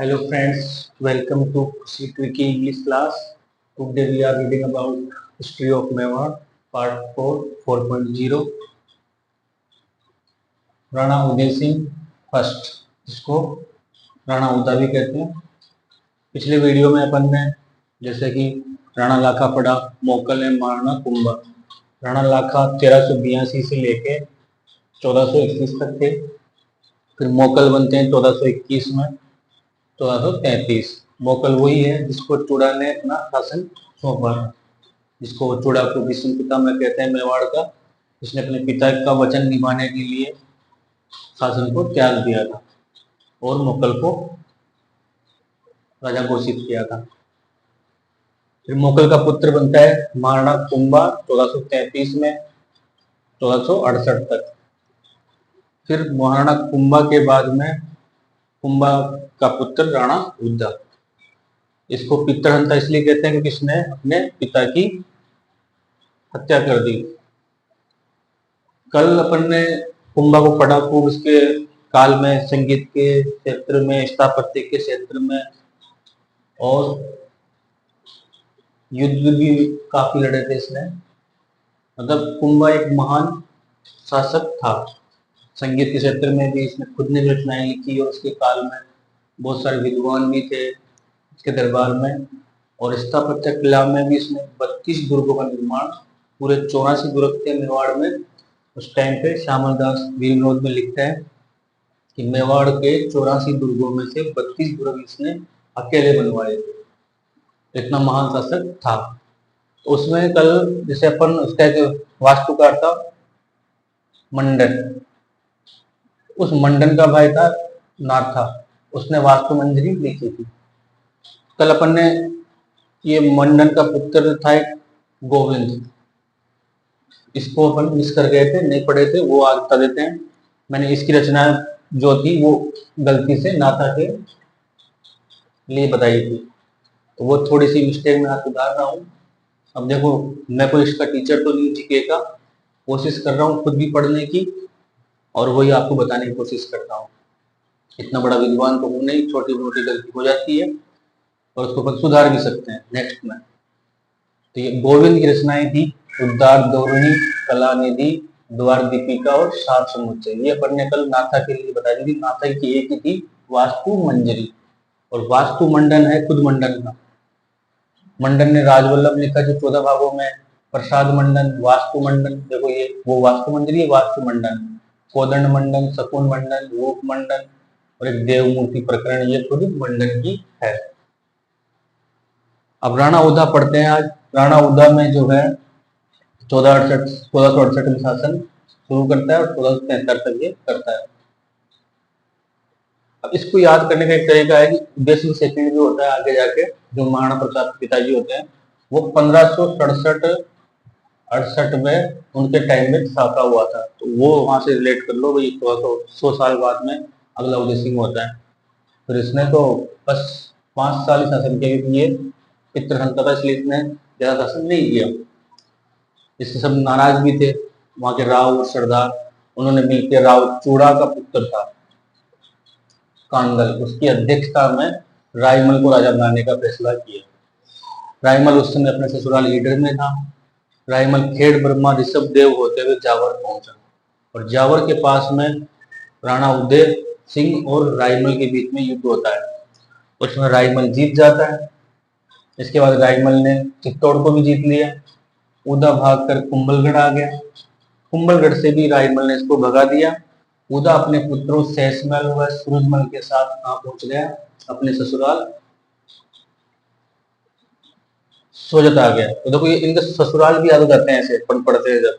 Hello friends, welcome to Tricky English class. Today we are reading about History of Mewar, Part 4, 4.0. Rana Uday Singh first, जिसको राणा उदा भी कहते हैं। पिछले वीडियो में अपन ने जैसे कि राणा लाखा पढ़ा, मोकल एवं महाराणा कुंभा। राणा लाखा 1382 से लेके 1421 तक थे। फिर मोकल बनते हैं 1421 में, 1433। मोकल वही है जिसको चूड़ा ने अपना शासन सौंपा, जिसको चूड़ा को भीष्म पितामह कहते हैं मेवाड़ का। जिसने अपने पिता का वचन निभाने के लिए शासन को त्याग दिया था और मोकल को राजा घोषित किया था। फिर मोकल का पुत्र बनता है महाराणा कुंभा 1433 में 1468 तक। फिर महाराणा कुंभा के बाद में कुंभा का पुत्र राणा उदा। इसको पितृहंता इसलिए कहते हैं क्योंकि इसने अपने पिता की हत्या कर दी। कल अपन ने कुंभा को पढ़ा, खूब उसके काल में संगीत के क्षेत्र में, स्थापत्य के क्षेत्र में और युद्ध भी काफी लड़े थे इसने। मतलब कुंभा एक महान शासक था। संगीत के क्षेत्र में भी इसने खुद ने रचनाएं लिखी और उसके काल में बहुत सारे विद्वान भी थे इसके दरबार में। और स्थापत्य कला में भी इसने 32 दुर्गों का निर्माण, पूरे 84 दुर्ग थे मेवाड़ में उस टाइम पे। श्यामल दास वीर विनोद में लिखता है कि मेवाड़ के 84 दुर्गों में से 32 दुर्ग इसने अकेले बनवाए थे। इतना महान शासक था। तो उसमें कल जैसे अपन उसका एक वास्तुकार था मंडन, उस मंडन का भाई था नाथा, उसने वास्तु मंजरी लिखी थी। कल अपन ने ये मंडन का पुत्र था एक गोविंद, इसको अपन मिस कर गए थे, नहीं पढ़े थे, वो आज बता देते हैं। मैंने इसकी रचना जो थी वो गलती से नाथा के लिए बताई थी, तो वो थोड़ी सी मिस्टेक मैं आज सुधार रहा हूँ। अब देखो, मैं कोई इसका टीचर तो नहीं जीके का, कोशिश कर रहा हूँ खुद भी पढ़ने की और वही आपको बताने की कोशिश करता हूँ। इतना बड़ा विद्वान तो हूँ नहीं, छोटी मोटी गलती हो जाती है और उसको अपन सुधार भी सकते हैं नेक्स्ट में। तो ये गोविंद की रचनाएं थी उद्दार दौरणी, कला निधि, द्वार दीपिका और सात समुच्चय। ये अपन ने कल नाथा के लिए बता दी थी। नाथा की एक ही थी वास्तु मंजरी, और वास्तु मंडन है खुद मंडन का। मंडन ने राजवल्लभ लिखा जो 14 भागों में, प्रसाद मंडन, वास्तु मंडन, देखो ये वो वास्तु मंजरी है, वास्तु मंडन, कोदंड मंडन, शकुन मंडन, रूप मंडन और एक देवमूर्ति प्रकरण, ये खुद मंडन की है। अब राणा उदा पढ़ते हैं आज। राणा उदा में जो है 1468 में शासन शुरू करता है और 1473 तक ये करता है। अब इसको याद करने का एक तरीका है कि उदयसिंह सेकंड जो होता है आगे जाके, जो महाराणा प्रताप के पिताजी होते हैं, वो 1567-68 में उनके टाइम में स्थापना हुआ था। तो वो वहां से रिलेट कर लो भाई, 100 साल बाद में अगला उदय सिंह होता है। फिर इसने तो बस 5 साल ही शासन किया क्योंकि ये पितृहंता था, इसलिए इसने ज्यादा शासन नहीं किया। इससे सब नाराज भी थे वहां के राव और सरदार। उन्होंने मिलकर, राव चूड़ा का पुत्र था कांगल, उसकी अध्यक्षता में रायमल को राजा बनाने का फैसला किया। रायमल उस समय अपने ससुराल ईडर में था। रायमल खेड़ ब्रह्मा ऋषभ देव होते हुए जावर पहुंचा और जावर के पास में राणा उदय सिंह और रायमल के बीच में युद्ध होता है। उसमें रायमल जीत जाता है। इसके बाद रायमल ने चित्तौड़ को भी जीत लिया। उदा भागकर कुंभलगढ़ आ गया। कुंभलगढ़ से भी रायमल ने इसको भगा दिया। उदा अपने पुत्रों शेषमल व सूरजमल के साथ कहाँ पहुंच गया, अपने ससुराल सोजत आ गया। तो देखो ये इनके ससुराल भी याद हो जाते हैं ऐसे पढ़ते हैं जब,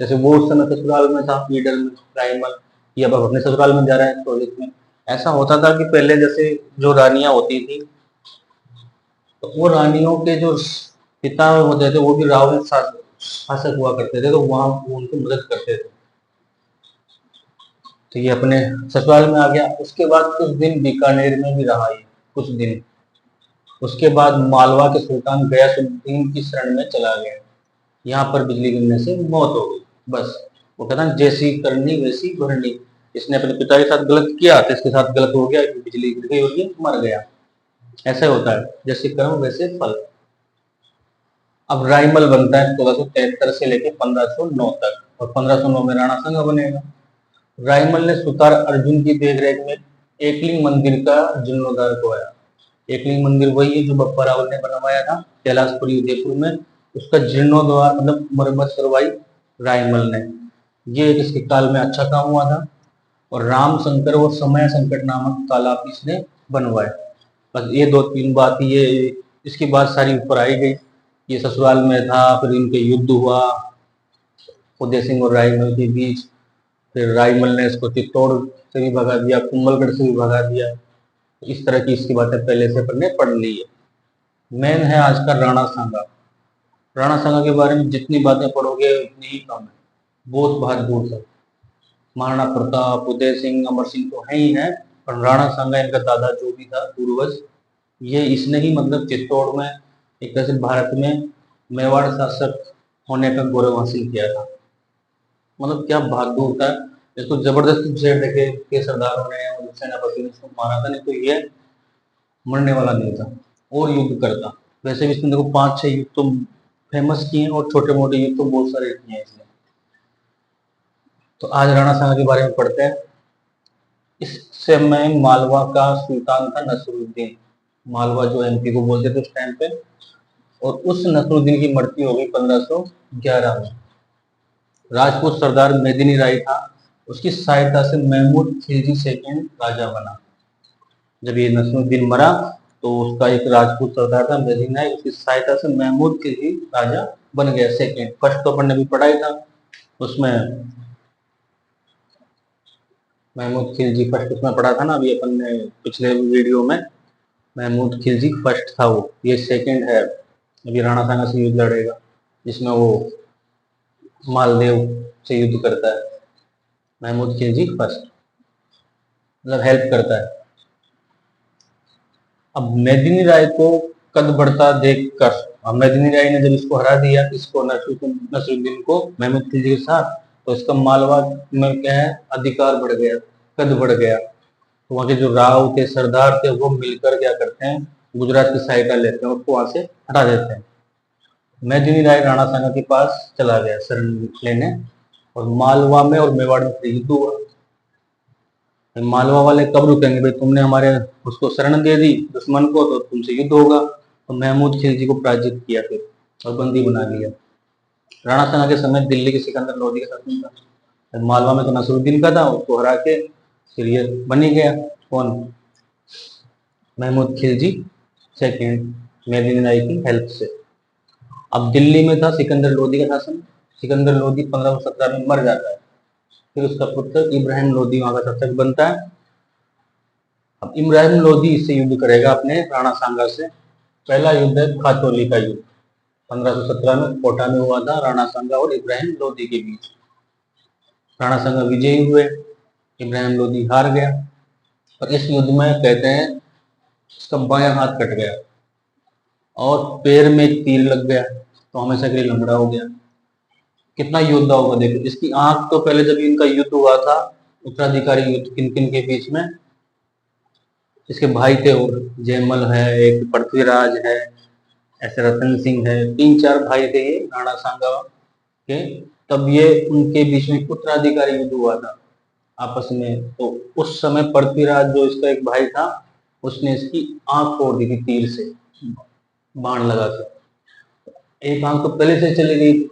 जैसे वो उस समय ससुराल में था ईडर में रायमल, ये अब अपने ससुराल में जा रहा है सोजत में। ऐसा होता था कि पहले जैसे जो रानियां होती थी, तो वो रानियों के जो पिता होते थे वो भी रावण शासक हुआ करते थे, तो वहां वो उनको मदद करते थे। तो ये अपने ससुराल में आ गया। उसके बाद कुछ दिन बीकानेर में भी रहा, ये कुछ दिन। उसके बाद मालवा के सुल्तान गयासुद्दीन की शरण में चला गया। यहाँ पर बिजली गिरने से मौत हो गई। बस वो कहता जैसी करनी वैसी भरनी, इसने अपने पिता के साथ गलत किया तो इसके साथ गलत हो गया, बिजली गिर गई और ये मर गया। ऐसा होता है, जैसे कर्म वैसे फल। अब राइमल बनता है 1673 से लेकर 1509 तक, और 1509 में राणा संघ बनेगा। राइमल ने सुतार अर्जुन की देखरेख में एकलिंग मंदिर का जीर्णोद्धार करवाया। एकलिंग मंदिर वही है जो बप्पा रावल ने बनवाया था कैलाशपुरी उदयपुर में, उसका जीर्णोद्धार मतलब मरम्मत करवाई राइमल ने। ये एक इसके काल में अच्छा काम हुआ था। और राम शंकर और समय संकट नामक तालाब इसने बनवाए। बस ये दो तीन बात, ये इसकी बात सारी ऊपर आई गई। ये ससुराल में था, फिर इनके युद्ध हुआ उदय सिंह और राइमल के बीच, फिर राइमल ने इसको चित्तौड़ से भी भगा दिया, कुंभलगढ़ से भी भगा दिया। इस तरह की इसकी बातें पहले से अपने पढ़ ली है। मेन है आज का राणा सांगा। राणा सांगा के बारे में जितनी बातें पढ़ोगे उतनी ही कम है, बहुत बहादुर था। महाराणा प्रताप, उदय सिंह, अमर सिंह तो है ही है, पर राणा सांगा इनका दादा जो भी था पूर्वज, ये इसने ही मतलब चित्तौड़ में एक तरह से भारत में मेवाड़ शासक होने का गौरव हासिल किया था। मतलब क्या बहादुर था। इसको जबरदस्ती शेर देखे के सरदारों ने और सेनापति ने इसको मारा था, नहीं तो ये मरने वाला नहीं था और युद्ध करता। वैसे भी इसने देखो 5-6 युद्ध तो फेमस किए और छोटे मोटे युद्ध तो बहुत सारे किए हैं इसने। तो आज राणा सांगा के बारे में पढ़ते हैं। इस समय मालवा का सुल्तान था नसरुद्दीन। मालवा जो एमपी को बोलते थे उस टाइम पे। और उस नसरुद्दीन की मृत्यु हो गई 1511 में। राजपूत सरदार मेदिनी राय था, उसकी सहायता से महमूद खिलजी सेकंड राजा बना। जब ये नसरुद्दीन मरा तो उसका एक राजपूत सरदार था मेदिनी राय, उसकी सहायता से महमूद खिलजी राजा बन गया सेकंड। फर्स्ट तो अपन ने भी पढ़ा ही था, उसमें महमूद खिलजी फर्स्ट उसमें पढ़ा था ना अभी अपन ने पिछले वीडियो में। महमूद खिलजी फर्स्ट था वो, ये सेकंड है। अभी राणा सांगा से युद्ध लड़ेगा जिसमें वो मालदेव से युद्ध करता है। महमूद खिलजी फर्स्ट मतलब हेल्प करता है। अब मेदिनी राय को कद बढ़ता देखकर, अब मेदिनी राय ने जब इसको हरा दिया, इसको नसरुद्दीन को महमूद खिलजी के साथ, तो इसका मालवा में क्या है अधिकार बढ़ गया, कद बढ़ गया। तो वहाँ के जो राव थे, सरदार थे, वो मिलकर क्या करते हैं, गुजरात की सहायता लेते हैं, उसको वहां से हटा देते हैं। मेदिनी राय राणा सांगा के पास चला गया शरण लेने, और मालवा में और मेवाड़ में युद्ध हुआ। मालवा वाले कब रुकेंगे, भाई तुमने हमारे उसको शरण दे दी दुश्मन को, तो तुमसे युद्ध होगा। तो महमूद खिलजी को पराजित किया फिर और बंदी बना लिया। राणा सांगा के समय दिल्ली के सिकंदर लोदी का शासन था। मालवा में तो नसरुद्दीन का था, उसको हरा के फिर ये बन ही गया कौन, महमूद खिलजी सेकंड, मेदिनी राय की हेल्प से। अब दिल्ली में था सिकंदर लोदी का शासन। सिकंदर लोदी 1517 में मर जाता है, फिर उसका पुत्र इब्राहिम लोदी वहां का शासक बनता है। अब इब्राहिम लोदी इससे युद्ध करेगा अपने राणा सांगा से। पहला युद्ध है खाचोली का युद्ध, 1517 में कोटा में हुआ था राणा सांगा और इब्राहिम लोदी के बीच। राणा सांगा विजयी हुए, इब्राहिम लोदी हार गया। और इस युद्ध में कहते हैं इसका बायां हाथ कट गया और पैर में एक तीर लग गया, तो हमेशा के लिए लंगड़ा हो गया। कितना योद्धा होगा देखो। इसकी आंख तो पहले जब इनका युद्ध हुआ था, उत्तराधिकारी युद्ध किन किन के बीच में, इसके भाई थे और जयमल है, एक पृथ्वीराज है, ऐसे रतन सिंह है, 3-4 भाई थे ये राणा सांगा के। तब ये उनके बीच में उत्तराधिकारी युद्ध हुआ था आपस में। तो उस समय पृथ्वीराज जो इसका एक भाई था, उसने इसकी आंख फोड़ दी थी तीर से, बाण लगा के। एक आंख तो पहले से चली गई,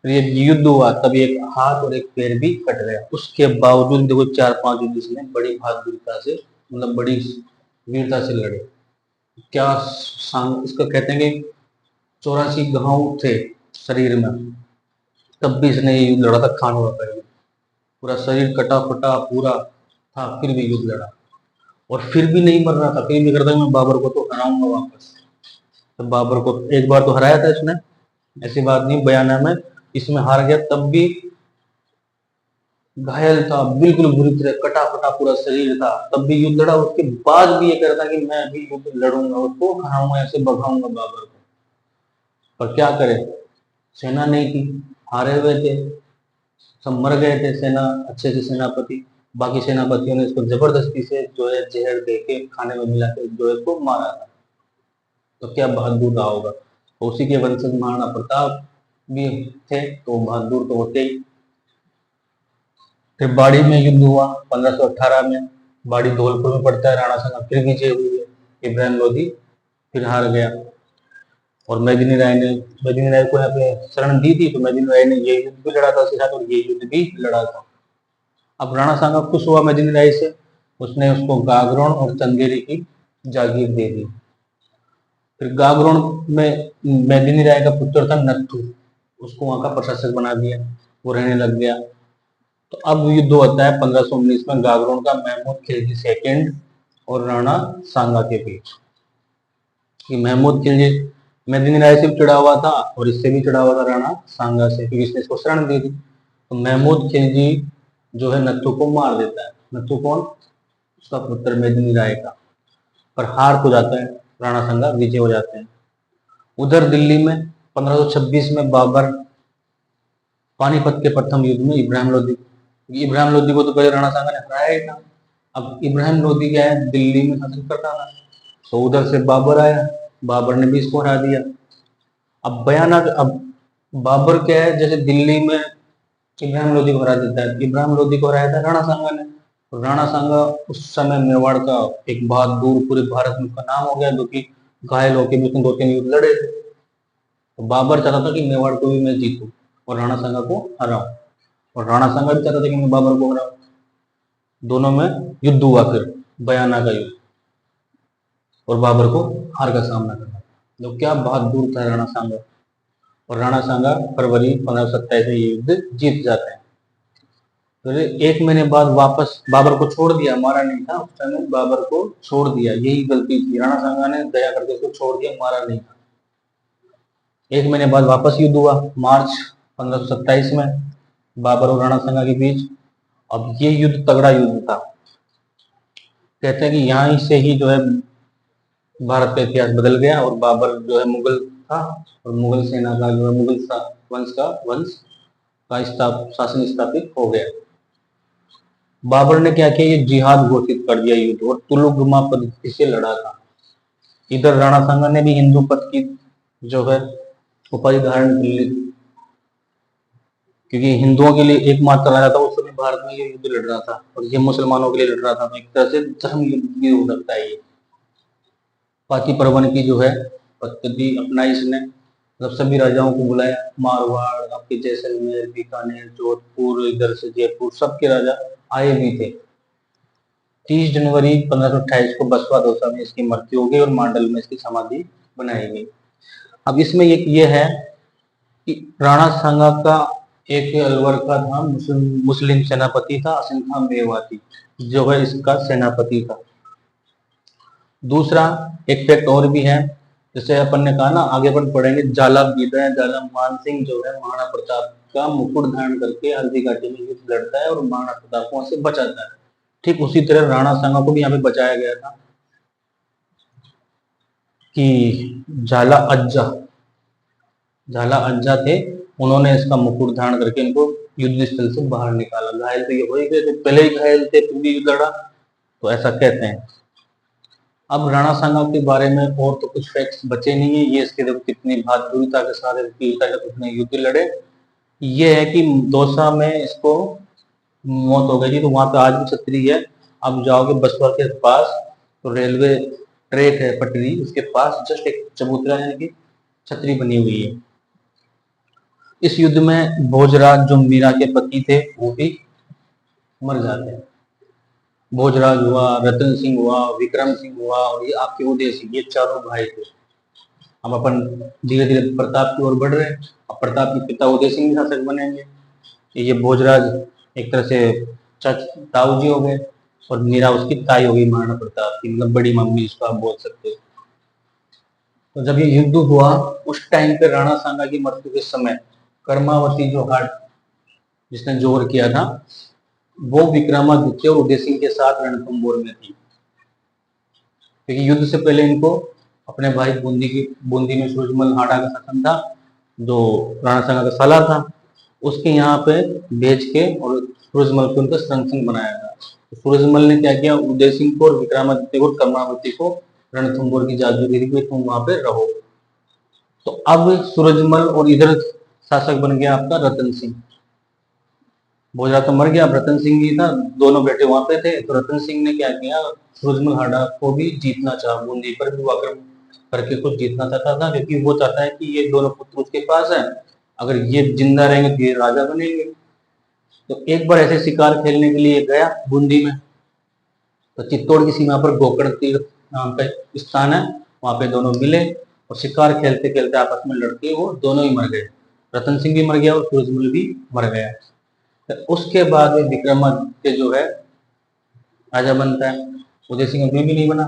ये युद्ध हुआ तब एक हाथ और एक पैर भी कट गया। उसके बावजूद देखो 4-5 युद्ध इसने बड़ी बहादुरता से, मतलब बड़ी वीरता से लड़े। क्या इसका कहते हैं कि 84 घाव थे शरीर में, तब भी इसने ये युद्ध लड़ा था खानवा का युद्ध। पूरा शरीर कटा फटा पूरा था, फिर भी युद्ध लड़ा। और फिर भी नहीं मर रहा था, फिर भी करता मैं बाबर को तो हराऊंगा वापस। तो बाबर को एक बार तो हराया था इसने, ऐसी बात नहीं, बयाना में इसमें हार गया, तब भी घायल था बिल्कुल बुरी तरह, कटा फटा पूरा शरीर था, तब भी युद्ध लड़ा। उसके बाद भी ये कहता कि मैं अभी युद्ध लड़ूंगा, उसको हराऊंगा, ऐसे भगाऊंगा बाबर को। पर क्या करे, सेना नहीं थी, हारे हुए थे, सब मर गए थे सेना, अच्छे से सेनापति। बाकी सेनापतियों ने इसको जबरदस्ती से जो है जहर दे के खाने में मिला के जो है इसको मारा था। तो क्या बहादुर रहा होगा। तो उसी के वंशज महाराणा प्रताप भी थे, तो बहादुर तो होते ही। फिर बाड़ी में युद्ध हुआ 1518 में। बाड़ी धौलपुर में पड़ता है। राणा सांगा फिर विजय हुई है। इब्राहिम लोधी फिर हार गया। और मेदिनी राय को यहाँ पे शरण दी थी, तो मेदिनी राय ने ये युद्ध भी लड़ा था उसके साथ, और ये युद्ध भी लड़ा था। अब राणा सांगा खुश हुआ मेदिनी राय से, उसने उसको गागरोन और चंदेरी की जागीर दे दी। फिर गागरोन में मेदिनी राय का पुत्र था नत्थु, उसको वहां का प्रशासक बना दिया, वो रहने लग गया। तो अब युद्ध होता है 1519 में गागरोन का महमूद खिलजी सेकंड और राणा सांगा के बीच। कि महमूद खिलजी मेदिनी राय से भी चिढ़ा हुआ था और इससे भी चिढ़ा हुआ था राणा सांगा से, क्योंकि इसने इसको शरण दी थी। तो महमूद खिलजी जो है नत्थु को मार देता है। नत्थु कौन? उसका पुत्र मेदिनी राय का। पर हार को जाता है, राणा सांगा विजय हो जाते हैं। उधर दिल्ली में 1526 में बाबर पानीपत के प्रथम युद्ध में इब्राहिम लोधी को तो पहले राणा सांगा ने हराया ही था। अब इब्राहिम लोधी क्या है, दिल्ली में शासन करता था, तो उधर से बाबर आया, बाबर ने भी इसको हरा दिया। अब बाबर क्या है, जैसे दिल्ली में इब्राहिम लोधी को हरा देता है, इब्राहिम लोधी को हराया था राणा सांगा ने। तो राणा सांगा उस समय मेवाड़ का एक बहादुर, पूरे भारत में उसका नाम हो गया, जो कि घायल होकर भी उसने 2-3 युद्ध लड़े थे। तो बाबर चाहता था कि मेवाड़ को भी मैं जीतूं और राणा सांगा को हराऊं, और राणा सांगा भी चाहता था कि मैं बाबर को हराऊं। दोनों में युद्ध हुआ, फिर बयाना का युद्ध, और बाबर को हार का सामना करना। तो क्या बहादुर था राणा सांगा। और राणा सांगा फरवरी 1527 में ये युद्ध जीत जाते हैं। तो एक महीने बाद वापस बाबर को छोड़ दिया, मारा नहीं था उस टाइम, बाबर को छोड़ दिया, यही गलती थी। राणा सांगा ने दया करके उसको छोड़ दिया, मारा नहीं था। एक महीने बाद वापस युद्ध हुआ मार्च 1527 में बाबर और राणा सांगा के बीच। अब ये युद्ध तगड़ा युद्ध था। कहते हैं कि यहाँ से ही जो है भारत का इतिहास बदल गया, और बाबर जो है मुगल था, और मुगल सेना का जो है वंश का शासन स्थापित हो गया। बाबर ने क्या किया, ये जिहाद घोषित कर दिया युद्ध, और तुलुगमा पद्धति से लड़ा था। इधर राणा सांगा ने भी हिंदू पद की जो है उपाधि धारण कर ली, क्योंकि हिंदुओं के लिए एकमात्र राजा था उस समय भारत में, ये युद्ध लड़ रहा था, और ये मुसलमानों के लिए लड़ रहा था। तो एक तरह से धर्म युद्ध भी हो सकता है ये। पाती परवन की जो है पद्धति अपनाई इसने, मतलब सभी राजाओं को बुलाया, मारवाड़, आपके जैसलमेर, बीकानेर, जोधपुर, इधर से जयपुर, सबके राजा आए भी थे। 30 जनवरी 1528 को बसवा दौसा में इसकी मृत्यु हो गई, और मांडल में इसकी समाधि बनाई गई। अब इसमें एक ये है कि राणा सांगा का एक अलवर का था मुस्लिम सेनापति था, असिम खां मेवाती, जो है इसका सेनापति था। दूसरा एक फैक्ट और भी है, जैसे अपन ने कहा ना, आगे अपन पढ़ेंगे, जाला मान सिंह जो है महाराणा प्रताप का मुकुट धारण करके हल्दी घाटी में युद्ध लड़ता है और महाराणा प्रताप को वहां से बचाता है। ठीक उसी तरह राणा सांगा को भी यहाँ पे बचाया गया था कि झाला अज्जा थे, उन्होंने इसका मुकुट धारण करके इनको युद्ध स्थल से बाहर निकाला। घायल तो ये हो ही गए थे, पहले ही घायल थे, फिर भी युद्ध लड़ा, तो ऐसा कहते हैं। अब राणा सांगा के बारे में और तो कुछ फैक्ट्स बचे नहीं है। ये इसके देखो कितनी बहादुरता के साथ कितने युद्ध लड़े। ये है कि दौसा में इसको मौत हो गई थी, तो वहां पे आज भी छतरी है। अब जाओगे बसवा के पास, तो रेलवे ट्रैक है, पटरी, उसके पास जस्ट एक चबूतरा यानी कि छतरी बनी हुई है। इस युद्ध में भोजराज जो मीरा के पति थे वो भी मर जाते हैं। भोजराज हुआ, रतन सिंह हुआ, विक्रम सिंह हुआ, और ये आपके उदय सिंह, ये चारों भाई थे। अब अपन धीरे धीरे प्रताप की ओर बढ़ रहे हैं। अब प्रताप के पिता उदय सिंह शासक बनेंगे। ये भोजराज एक तरह से ताऊ जी हो गए, और मीरा उसकी ताई हो गई महाराणा प्रताप की, मतलब बड़ी मम्मी इसको आप बोल सकते हो। तो जब ये युद्ध हुआ उस टाइम पे राणा सांगा की मृत्यु के समय कर्मावती जो हाट जिसने जोर किया था, वो विक्रमादित्य और उदय सिंह के साथ रणथंबोर में थी, क्योंकि युद्ध से पहले इनको अपने भाई बूंदी में सूरजमल हाड़ा का शासन था, जो राणा सांगा का साला था, उसके यहाँ पे भेज के और सूरजमल को उनका संरक्षण बनाया था। तो सूरजमल ने क्या किया, उदय सिंह को और विक्रमादित्य को और कर्मावती को रणथंभौर की जादूगरी दी कि तुम वहां पे रहो। तो अब सूरजमल और इधर शासक बन गया आपका रतन सिंह। भोजरा तो मर गया, अब रतन सिंह ही था, दोनों बेटे वहां पे थे। तो रतन सिंह ने क्या किया, सूरजमल हाड़ा को भी जीतना चाहा, बूंदी पर भी आक्रमण करके कुछ जीतना चाहता था, क्योंकि वो चाहता है कि ये दोनों पुत्र उसके पास है, अगर ये जिंदा रहेंगे तो ये राजा बनेंगे। तो एक बार ऐसे शिकार खेलने के लिए गया बूंदी में, तो चित्तौड़ की सीमा पर गोकर्ण तीर्थ नाम का स्थान है, वहां पे दोनों मिले और शिकार खेलते खेलते आपस में लड़के वो दोनों ही मर गए। रतन सिंह भी मर गया और सूरजमल भी मर गया। तो उसके बाद विक्रमादित्य जो है राजा बनता है, उदय सिंह अभी भी नहीं बना।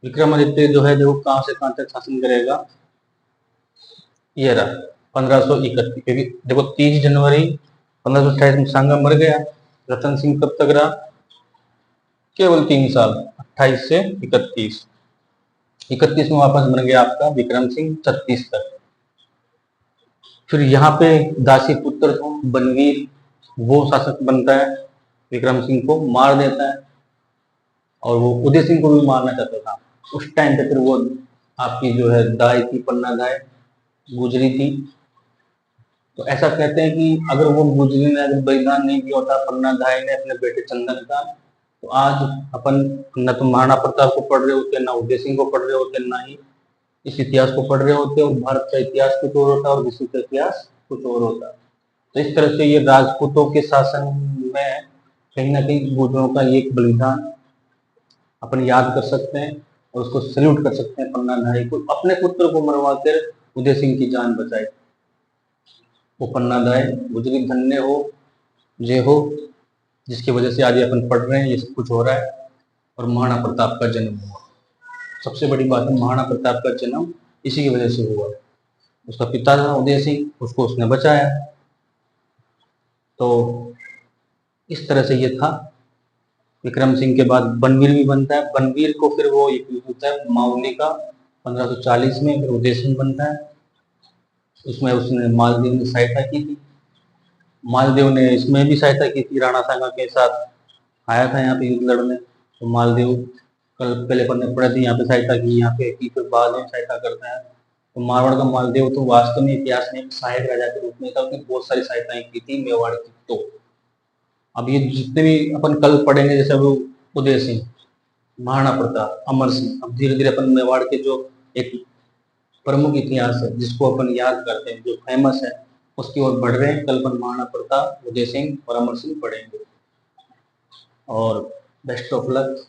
विक्रमादित्य जो है, देखो कहां से कहां तक शासन करेगा, ये रहा 1531, क्योंकि देखो 30 जनवरी 1528 में सांगा मर गया। रतन सिंह कब तक रहा, केवल 3 साल, 28 से 31। 31 में वापस बन गया आपका विक्रम सिंह 36 तक। फिर यहाँ पे दासी पुत्र था बनवीर, वो शासक बनता है, विक्रम सिंह को मार देता है और वो उदय सिंह को भी मारना चाहता था। उस टाइम पे फिर वो आपकी जो है दाई थी, पन्ना दाई गुजरी थी। तो ऐसा कहते हैं कि अगर वो गुजरी ने अगर बलिदान नहीं दिया होता पन्ना दाई ने अपने बेटे चंदन का, तो आज अपन न तो महाराणा प्रताप को पढ़ रहे होते, ना उदय सिंह को पढ़ रहे होते, ना ही इस इतिहास को पढ़ रहे होते, और भारत का इतिहास कुछ और होता और विश्व का इतिहास कुछ और होता। तो इस तरह से ये राजपूतों के शासन में कहीं ना कहीं गुजरों का एक बलिदान अपन याद कर सकते हैं और उसको सल्यूट कर सकते हैं। पन्ना धारी को अपने पुत्र को मरवा कर उदय सिंह की जान बचाई, वो पन्ना धाय गुजरी धन्य हो, जय हो, जिसकी वजह से आज अपन पढ़ रहे हैं, ये सब कुछ हो रहा है और महाराणा प्रताप का जन्म हुआ। सबसे बड़ी बात है, महाराणा प्रताप का जन्म इसी की वजह से हुआ। उसका पिता था उदय सिंह, उसको उसने बचाया। तो इस तरह से ये था। विक्रम सिंह के बाद बनवीर भी बनता है, बनवीर को फिर वो एक युद्ध होता है मावली का 1540 में, फिर उदय सिंह बनता है। उसमें उसने मालदेव ने सहायता की थी, मालदेव ने इसमें भी सहायता की थी, राणा सांगा के साथ आया था यहाँ पे युद्ध लड़ने। तो मालदेव कल पहले पन्ने पड़े थे, यहाँ पे सहायता की, यहाँ पे की, फिर बाद में सहायता करता है। तो मारवाड़ का मालदेव तो वास्तव में इतिहास में एक सहायक राजा के रूप में था, उसने बहुत सारी सहायताएं की थी मेवाड़ की। तो अब ये जितने भी अपन कल पढ़ेंगे, जैसे वो उदय सिंह, महाराणा प्रताप, अमर सिंह, अब धीरे धीरे अपन मेवाड़ के जो एक प्रमुख इतिहास है जिसको अपन याद करते हैं, जो फेमस है, उसकी ओर बढ़ रहे हैं। कल अपन महाराणा प्रताप, उदय सिंह और अमर सिंह पढ़ेंगे। और बेस्ट ऑफ लक।